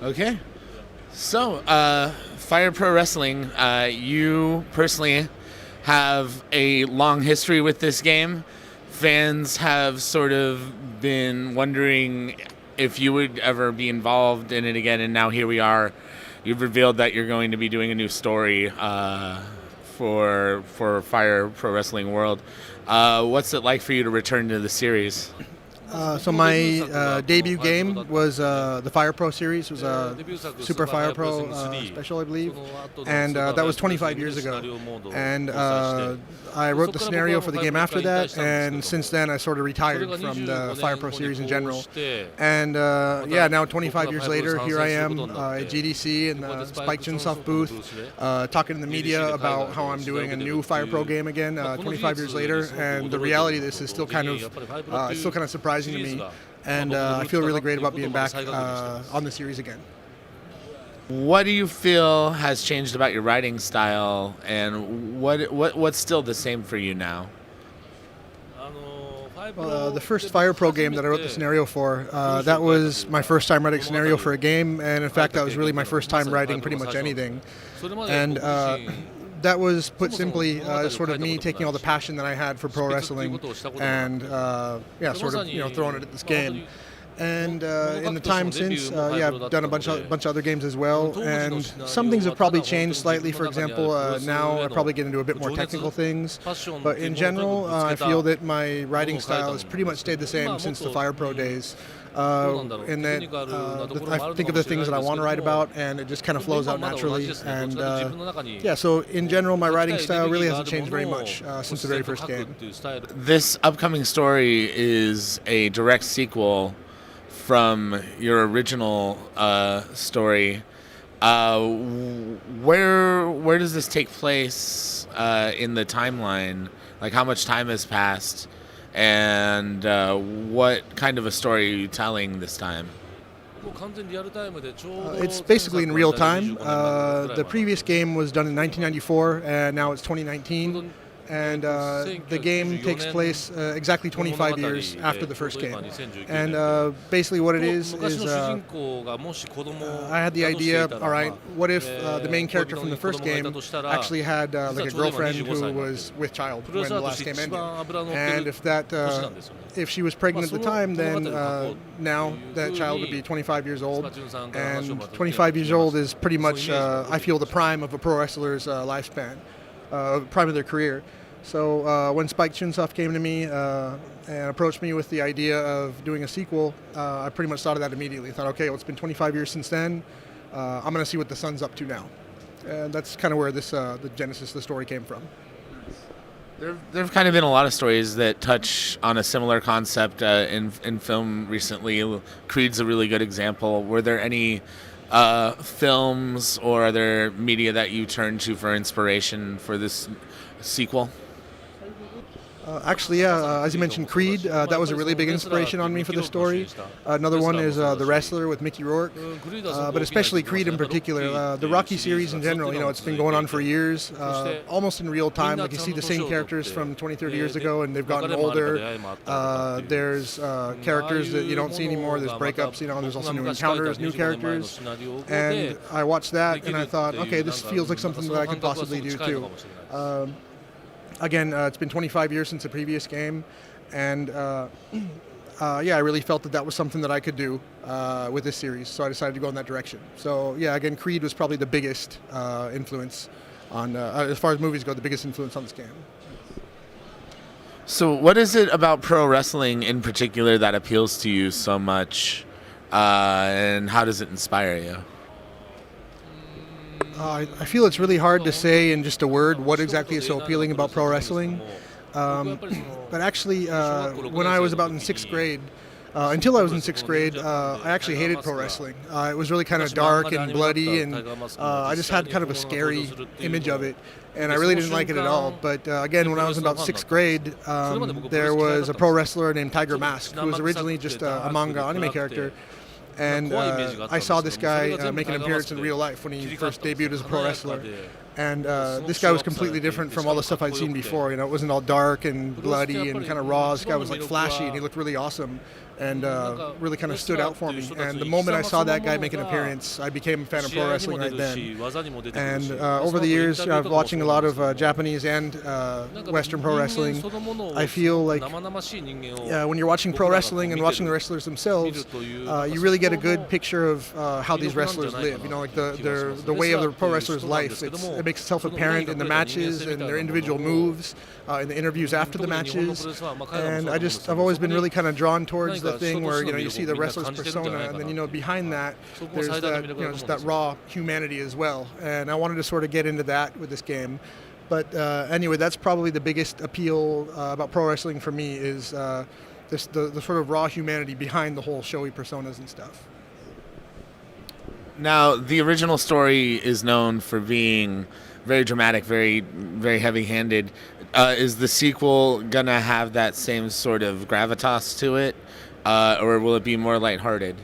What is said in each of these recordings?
Okay. So, Fire Pro Wrestling, you personally have a long history with this game. Fans have sort of been wondering if you would ever be involved in it again, and now here we are. You've revealed that you're going to be doing a new story for Fire Pro Wrestling World. What's it like for you to return to the series? So my debut game was the Fire Pro series. It was a Super Fire Pro special, I believe, and that was 25 years ago. And I wrote the scenario for the game after that, and since then I sort of retired from the Fire Pro series in general. And yeah, now 25 years later, here I am at GDC in the Spike Chunsoft booth, talking to the media about how I'm doing a new Fire Pro game again, 25 years later. And the reality of this is still kind of surprising to me, and I feel really great about being back on the series again. What do you feel has changed about your writing style, and what's still the same for you now? The first Fire Pro game that I wrote the scenario for, that was my first time writing a scenario for a game, and in fact that was really my first time writing pretty much anything. And that was, put simply, sort of me taking all the passion that I had for pro wrestling and yeah, sort of throwing it at this game. And in the time since, yeah, I've done a bunch of other games as well, and some things have probably changed slightly. For example, now I probably get into a bit more technical things, but in general, I feel that my writing style has pretty much stayed the same since the Fire Pro days. In that I think of the things that I want to write about, and it just kind of flows out naturally. And yeah, so in general, my writing style really hasn't changed very much since the very first game. This upcoming story is a direct sequel from your original story. Where does this take place in the timeline? Like, how much time has passed? And what kind of a story are you telling this time? It's basically in real time. The previous game was done in 1994, and now it's 2019. And the game takes place exactly 25 years after the first game. And basically what it is I had the idea, all right, what if the main character from the first game actually had like a girlfriend who was with child when the last game ended. And if she was pregnant at the time, then now that child would be 25 years old. And 25 years old is pretty much, I feel, the prime of a pro wrestler's lifespan. Prime of their career. So when Spike Chunsoft came to me and approached me with the idea of doing a sequel, I pretty much thought of that immediately. I thought, okay, well, it's been 25 years since then. I'm going to see what the son's up to now. And that's kind of where this the genesis of the story came from. There have kind of been a lot of stories that touch on a similar concept in film recently. Creed's a really good example. Were there any films or other media that you turned to for inspiration for this sequel? Actually, yeah, as you mentioned, Creed, that was a really big inspiration on me for the story. Another one is The Wrestler with Mickey Rourke, but especially Creed in particular. The Rocky series in general, it's been going on for years, almost in real time. Like, you see the same characters from 20, 30 years ago, and they've gotten older. There's characters that you don't see anymore. There's breakups, there's also new encounters, new characters. And I watched that, and I thought, okay, this feels like something that I could possibly do too. Again, it's been 25 years since the previous game, and yeah, I really felt that was something that I could do with this series, so I decided to go in that direction. So yeah, again, Creed was probably the biggest influence on, as far as movies go, the biggest influence on this game. So what is it about pro wrestling in particular that appeals to you so much, and how does it inspire you? I feel it's really hard to say in just a word what exactly is so appealing about pro wrestling. But actually, when I was about in 6th grade, until I was in 6th grade, I actually hated pro wrestling. It was really kind of dark and bloody, and I just had kind of a scary image of it, and I really didn't like it at all. But again, when I was in about 6th grade, there was a pro wrestler named Tiger Mask, who was originally just a manga anime character. And I saw this guy make an appearance in real life when he first debuted as a pro wrestler. And this guy was completely different from all the stuff I'd seen before. You know, it wasn't all dark and bloody and kind of raw. This guy was like flashy and he looked really awesome and really kind of stood out for me. And the moment I saw that guy make an appearance, I became a fan of pro wrestling right then. And over the years, I've watching a lot of Japanese and Western pro wrestling. I feel like when you're watching pro wrestling and watching the wrestlers themselves, you really get a good picture of how these wrestlers live. You know, like the way of the pro wrestler's life. It makes itself apparent in the matches and their individual moves, in the interviews after the matches. And I've always been really kind of drawn towards the thing where, you know, you see the wrestler's persona and then, you know, behind that there's that, you know, just that raw humanity as well. And I wanted to sort of get into that with this game. But anyway, that's probably the biggest appeal about pro wrestling for me is the sort of raw humanity behind the whole showy personas and stuff. Now, the original story is known for being very dramatic, very, very heavy-handed. Is the sequel gonna have that same sort of gravitas to it, or will it be more lighthearted?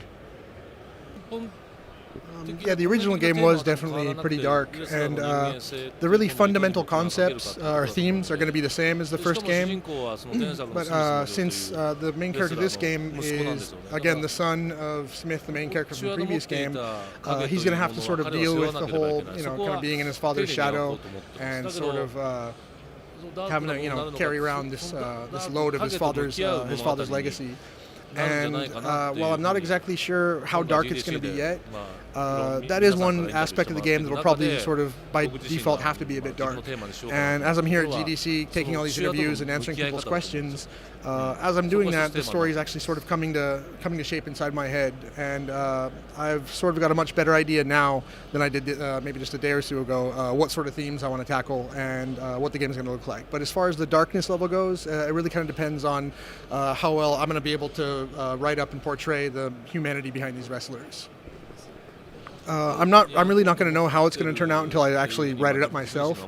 Yeah, the original game was definitely pretty dark, and the really fundamental concepts or themes are going to be the same as the first game. But since the main character of this game is, again, the son of Smith, the main character from the previous game, he's going to have to sort of deal with the whole, you know, kind of being in his father's shadow and sort of having to, you know, carry around this load of his father's legacy. And while I'm not exactly sure how dark it's going to be yet, that is one aspect of the game that will probably sort of by default have to be a bit dark. And as I'm here at GDC taking all these interviews and answering people's questions, as I'm doing that, the story is actually sort of coming to shape inside my head. And I've sort of got a much better idea now than I did maybe just a day or two ago what sort of themes I want to tackle and what the game is going to look like. But as far as the darkness level goes, it really kind of depends on how well I'm going to be able to write up and portray the humanity behind these wrestlers. I'm really not going to know how it's going to turn out until I actually write it up myself.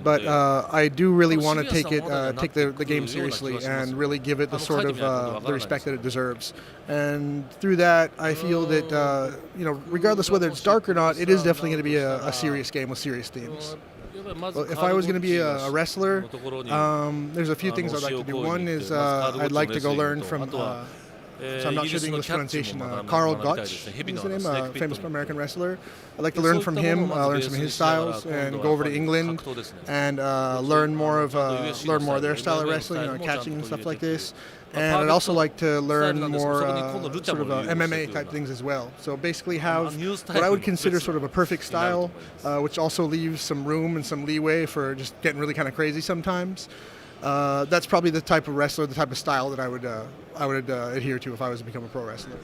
But I do really want to take the game seriously and really give it the sort of the respect that it deserves. And through that, I feel that you know, regardless whether it's dark or not, it is definitely going to be a serious game with serious themes. Well, if I was going to be a wrestler, there's a few things I'd like to do. One is I'd like to go learn from. So I'm not sure the English pronunciation. Karl Gotch is the name, famous American wrestler. I'd like to learn from him, learn some of his styles, and go over to England and learn more of their style of wrestling, you know, catching and stuff like this. And I'd also like to learn more sort of MMA type things as well. So basically have what I would consider sort of a perfect style, which also leaves some room and some leeway for just getting really kind of crazy sometimes. That's probably the type of wrestler, the type of style that I would adhere to if I was to become a pro wrestler.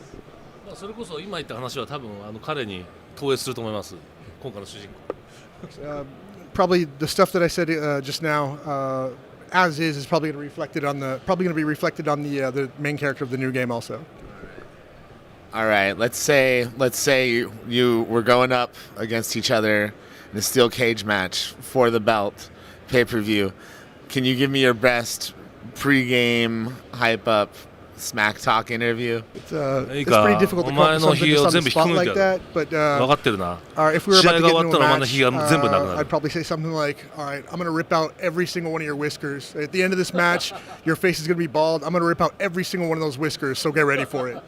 それこそ今言った話は多分彼に投影すると思います。今回の主人公。Probably the stuff that I said just now, as is probably going to be reflected on the main character of the new game also. All right, let's say you were going up against each other in a steel cage match for the belt, pay-per-view. Can you give me your best pre-game hype-up smack talk interview? It's pretty difficult to come up with something just on the spot like that, but if we were about to get into a match, I'd probably say something like, all right, I'm going to rip out every single one of your whiskers. At the end of this match, your face is going to be bald. I'm going to rip out every single one of those whiskers, so get ready for it.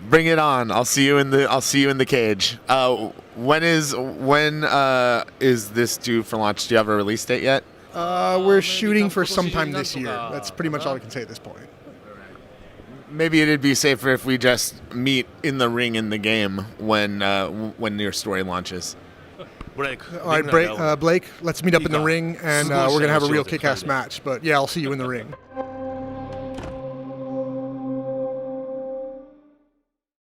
Bring it on. I'll see you in the cage. When is this due for launch? Do you have a release date yet? We're shooting for sometime this year. That's pretty much all I can say at this point. Maybe it'd be safer if we just meet in the ring in the game when your story launches. Blake. All right, Blake, let's meet up in the ring, and we're going to have a real kick-ass match. But yeah, I'll see you in the ring.